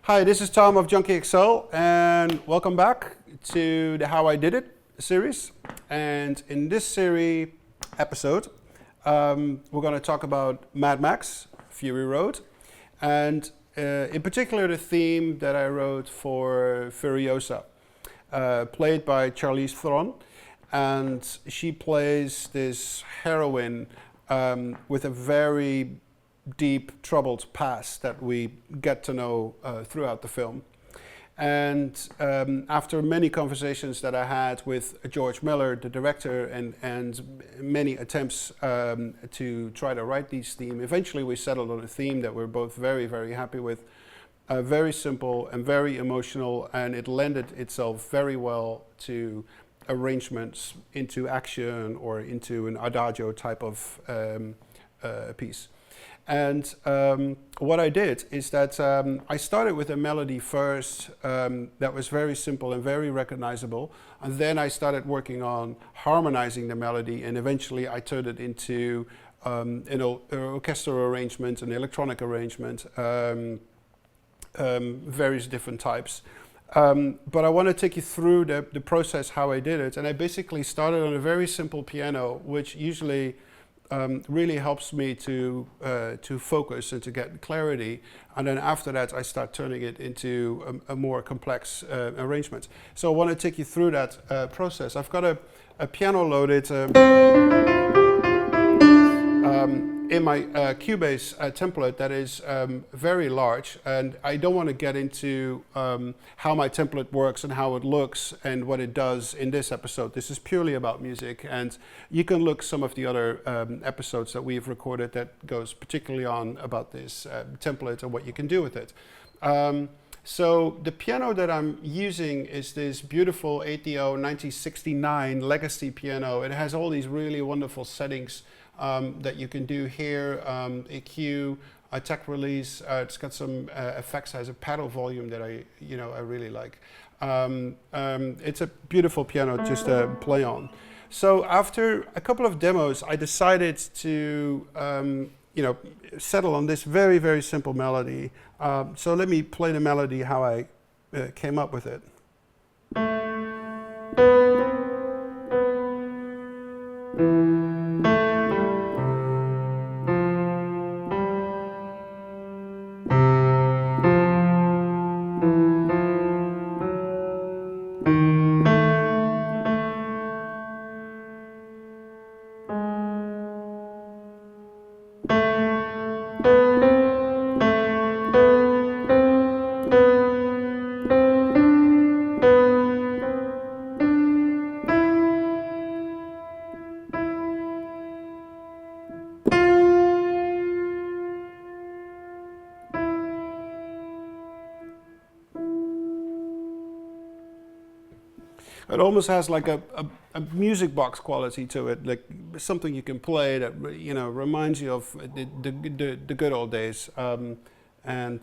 Hi, this is Tom of Junkie XL, and welcome back to the How I Did It series. And in this series episode, we're going to talk about Mad Max Fury Road, and in particular the theme that I wrote for Furiosa, played by Charlize Theron, and she plays this heroine with a very deep, troubled past that we get to know throughout the film. And after many conversations that I had with George Miller, the director, and many attempts to try to write these themes, eventually we settled on a theme that we're both very, very happy with. Very simple and very emotional, and it lended itself very well to arrangements into action or into an adagio type of piece. And what I did is that I started with a melody first that was very simple and very recognizable, and then I started working on harmonizing the melody, and eventually I turned it into an orchestral arrangement, an electronic arrangement, various different types. But I want to take you through the process, how I did it, and I basically started on a very simple piano, which usually really helps me to focus and to get clarity, and then after that I start turning it into a more complex arrangement. So I want to take you through that process. I've got a piano loaded in my Cubase template that is very large, and I don't want to get into how my template works and how it looks and what it does in this episode. This is purely about music, and you can look some of the other episodes that we've recorded that goes particularly on about this template and what you can do with it. So the piano that I'm using is this beautiful ATO 1969 Legacy piano. It has all these really wonderful settings that you can do here, EQ, attack release. It's got some effects, has a pedal volume that I really like. It's a beautiful piano just to play on. So after a couple of demos, I decided to settle on this very, very simple melody. So let me play the melody how I came up with it. It almost has like a music box quality to it, like something you can play that reminds you of the good old days. And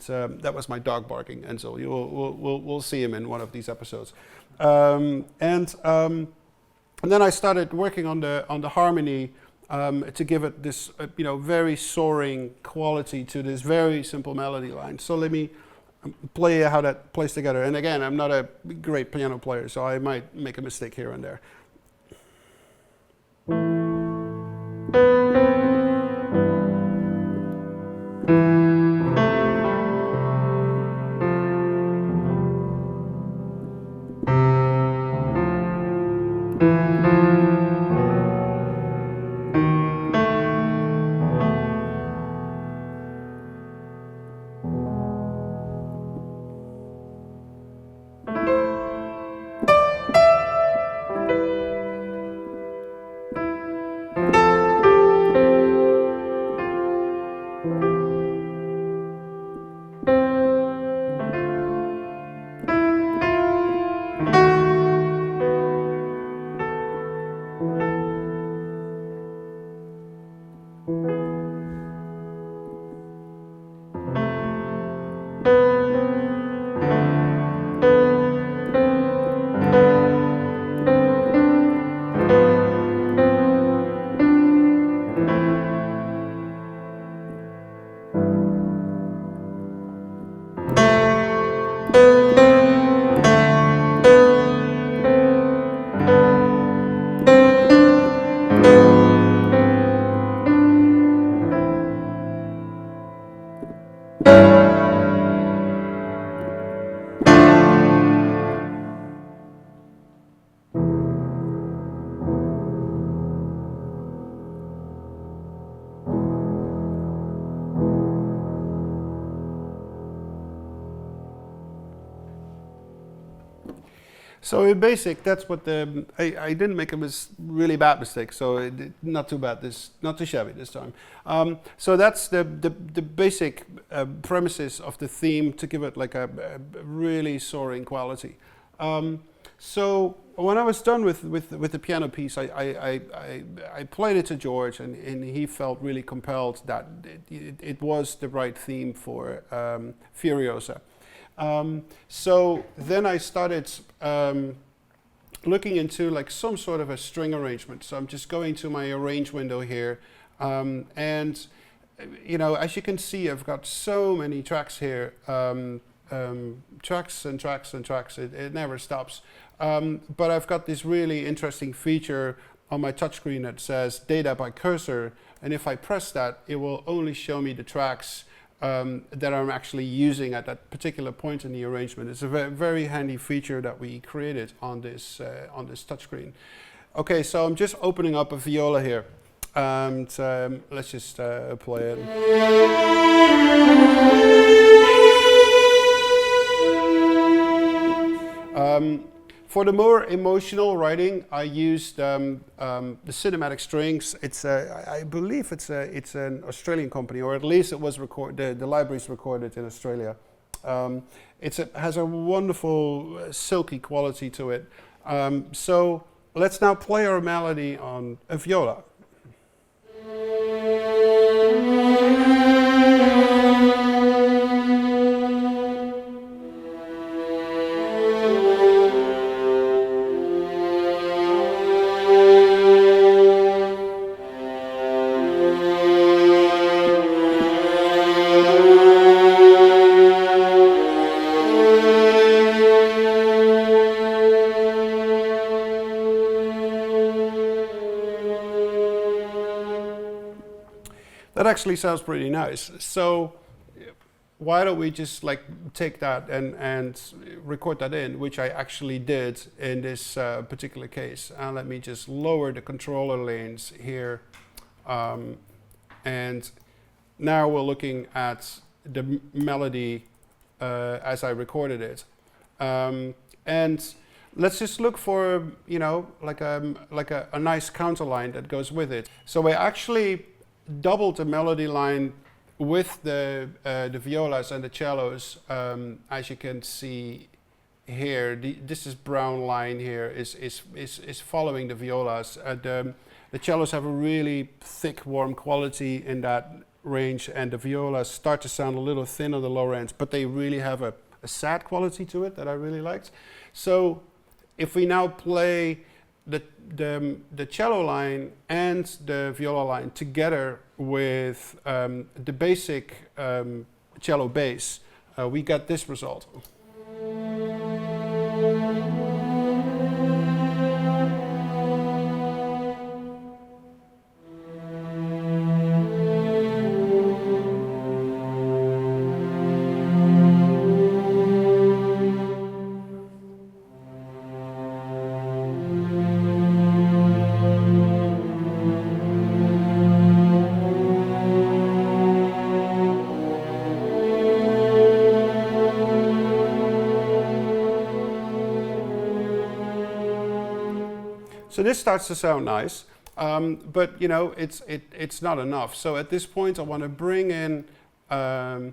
that was my dog barking, and so we'll see him in one of these episodes. And then I started working on the harmony to give it this very soaring quality to this very simple melody line. So let me play how that plays together. And again, I'm not a great piano player, so I might make a mistake here and there. So in basic, that's what I didn't make a really bad mistake. So not too bad. Not too shabby this time. So that's the basic premises of the theme to give it like a really soaring quality. So when I was done with the piano piece, I played it to George, and he felt really compelled that it was the right theme for Furiosa. So then I started looking into like some sort of a string arrangement. So I'm just going to my arrange window here, and you know, as you can see, I've got so many tracks here, tracks and tracks and tracks. It never stops. But I've got this really interesting feature on my touchscreen that says data by cursor, and if I press that, it will only show me the tracks that I'm actually using at that particular point in the arrangement. It's a very handy feature that we created on this touchscreen. Okay, so I'm just opening up a viola here, and let's just play it. For the more emotional writing, I used the Cinematic Strings. It's I believe it's an Australian company, or at least it was recorded. The library's recorded in Australia. It has a wonderful silky quality to it. So let's now play our melody on a viola. That actually sounds pretty nice. So why don't we just like take that and record that in, which I actually did in this particular case. And let me just lower the controller lanes here. And now we're looking at the melody as I recorded it. And let's just look for, you know, like a nice counter line that goes with it. So I actually doubled the melody line with the violas and the cellos, as you can see here. This is brown line here is following the violas. The cellos have a really thick, warm quality in that range, and the violas start to sound a little thin on the lower ends, but they really have a sad quality to it that I really liked. So if we now play the cello line and the viola line together with the basic cello bass, we got this result. So this starts to sound nice, but you know, it's not enough. So at this point, I want to bring in the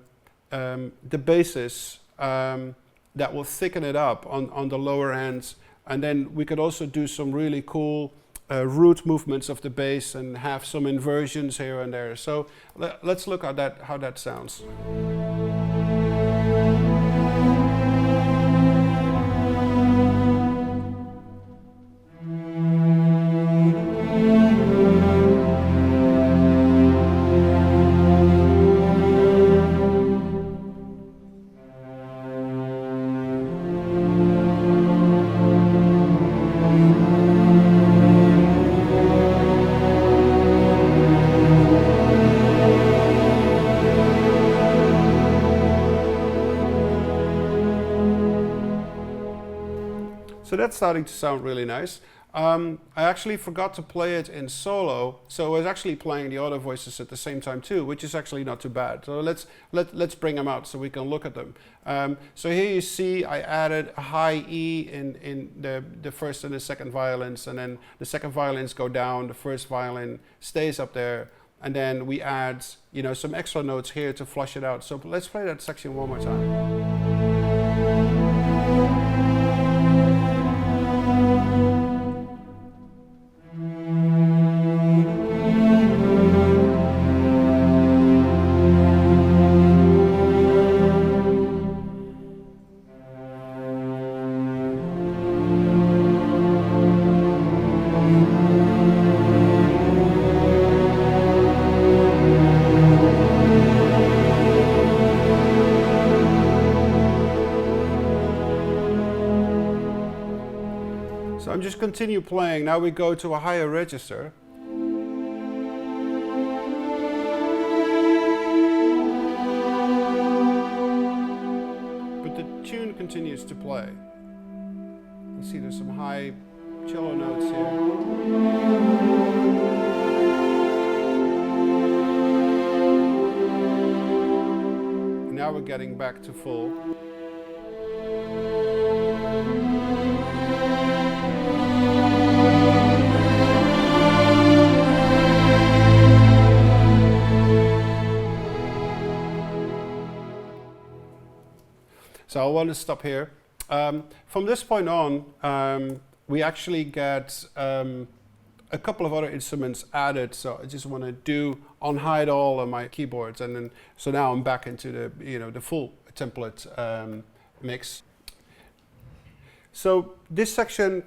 basses that will thicken it up on the lower ends, and then we could also do some really cool root movements of the bass and have some inversions here and there. So let's look at that, how that sounds. that's starting to sound really nice. I actually forgot to play it in solo, so I was actually playing the other voices at the same time too, which is actually not too bad. So let's bring them out so we can look at them. So here you see I added a high E in the first and the second violins, and then the second violins go down, the first violin stays up there, and then we add, you know, some extra notes here to flush it out. So let's play that section one more time. So I'm just continue playing. Now we go to a higher register. But the tune continues to play. You see there's some high cello notes here. Now we're getting back to full. So I want to stop here. From this point on, we actually get a couple of other instruments added. So I just want to unhide all of my keyboards, and then so now I'm back into the full template mix. So this section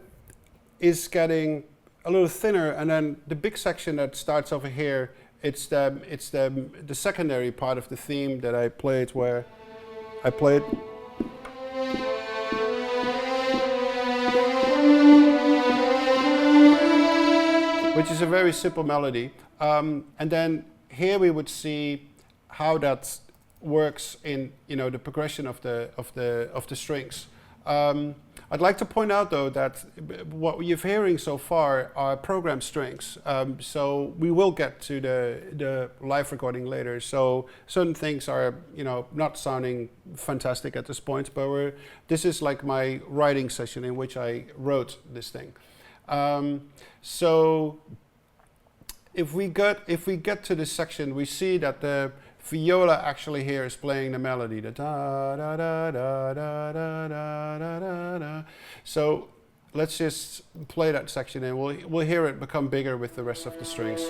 is getting a little thinner, and then the big section that starts over here, it's the secondary part of the theme that I played, where I played. Which is a very simple melody, and then here we would see how that works in the progression of the strings. I'd like to point out though that what you're hearing so far are programmed strings. So we will get to the live recording later. So certain things are not sounding fantastic at this point, but this is like my writing session in which I wrote this thing. So if we get to this section, we see that the viola actually here is playing the melody. The da da da da da da da da da. So let's just play that section, and we'll hear it become bigger with the rest of the strings.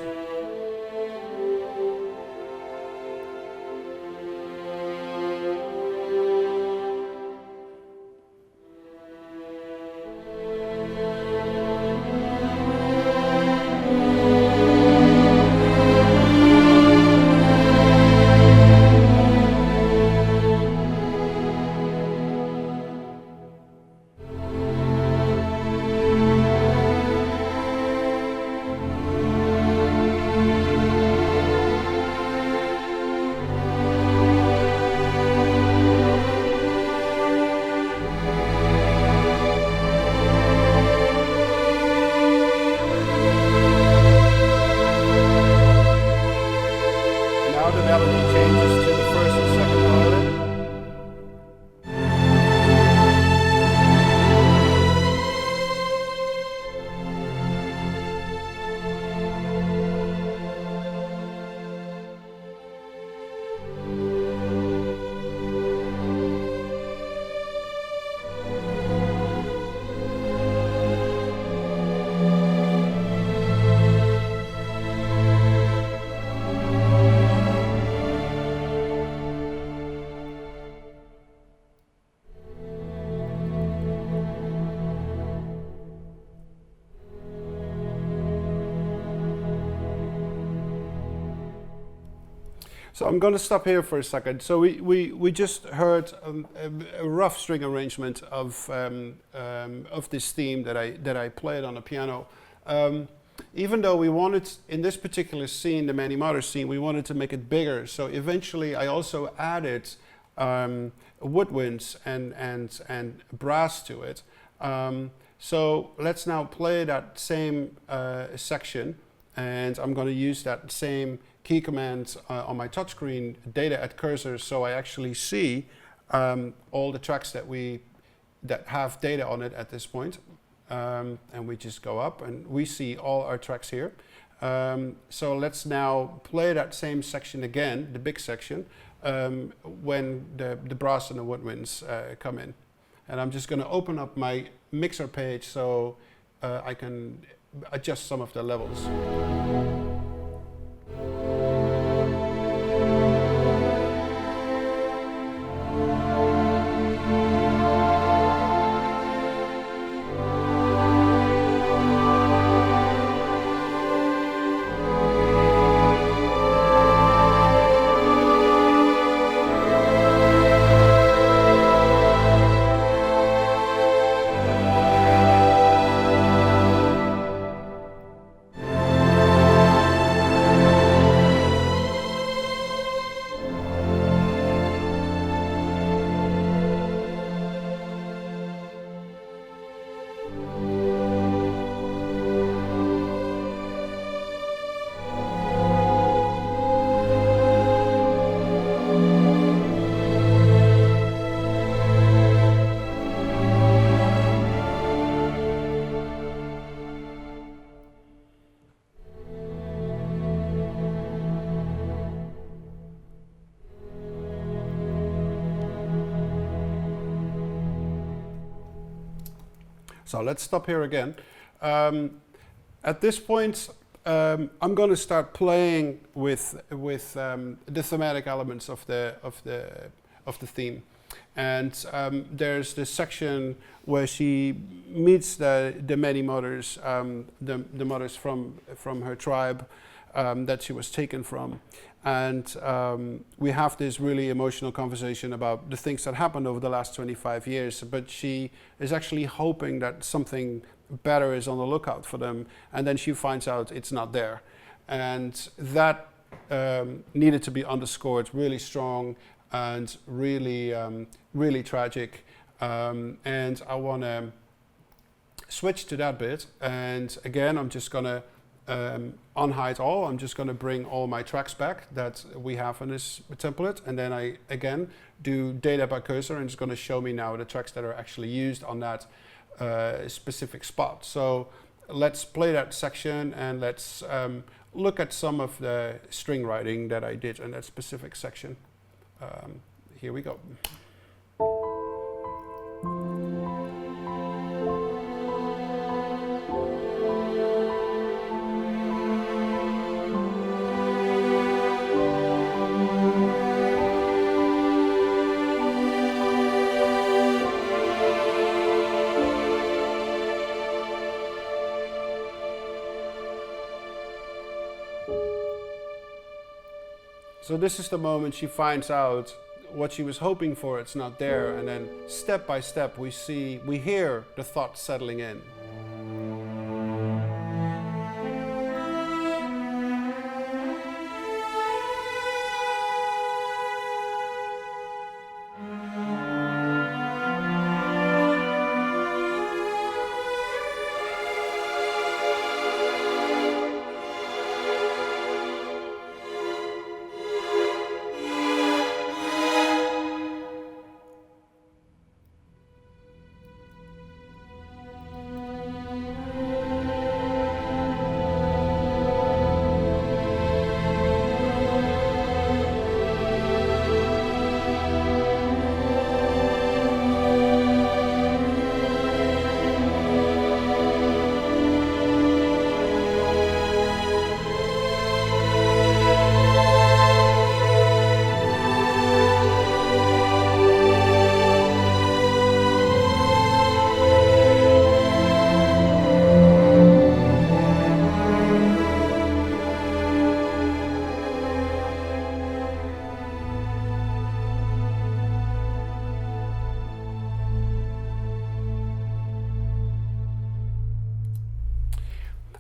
So I'm going to stop here for a second. So we just heard a rough string arrangement of this theme that I played on the piano. Even though we wanted, in this particular scene, the Many Mothers scene, we wanted to make it bigger. So eventually I also added woodwinds and brass to it. So let's now play that same section, and I'm going to use that same key command on my touchscreen, data at cursor, so I actually see all the tracks that have data on it at this point. And we just go up and we see all our tracks here. So let's now play that same section again, the big section, when the brass and the woodwinds come in. And I'm just going to open up my mixer page so I can adjust some of the levels. So let's stop here again. At this point, I'm going to start playing with the thematic elements of the theme, and there's this section where she meets the many mothers, the mothers from her tribe that she was taken from. And we have this really emotional conversation about the things that happened over the last 25 years, but she is actually hoping that something better is on the lookout for them, and then she finds out it's not there. And that needed to be underscored really strong and really, really tragic. And I want to switch to that bit, and again, I'm just going to unhide all. I'm just going to bring all my tracks back that we have in this template, and then I again do data by cursor, and it's going to show me now the tracks that are actually used on that specific spot. So let's play that section, and let's look at some of the string writing that I did in that specific section. Here we go. So this is the moment she finds out what she was hoping for, it's not there, and then step by step we hear the thoughts settling in.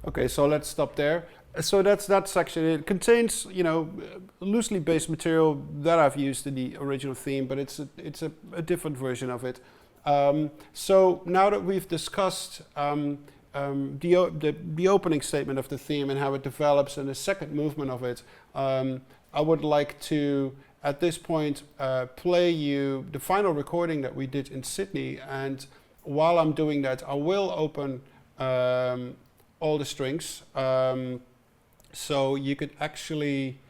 Okay, so let's stop there. So that's that section. It contains, loosely based material that I've used in the original theme, but it's a different version of it. So now that we've discussed the opening statement of the theme and how it develops and the second movement of it, I would like to, at this point, play you the final recording that we did in Sydney. And while I'm doing that, I will open all the strings, so you could actually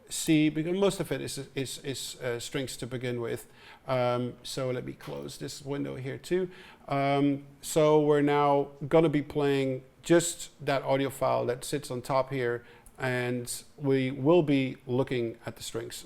see, because most of it is strings to begin with. So let me close this window here too. So we're now going to be playing just that audio file that sits on top here, and we will be looking at the strings.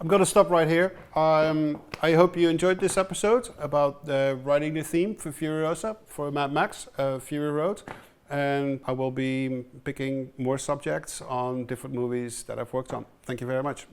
I'm going to stop right here. I hope you enjoyed this episode about writing the theme for Furiosa, for Mad Max, Fury Road. And I will be picking more subjects on different movies that I've worked on. Thank you very much.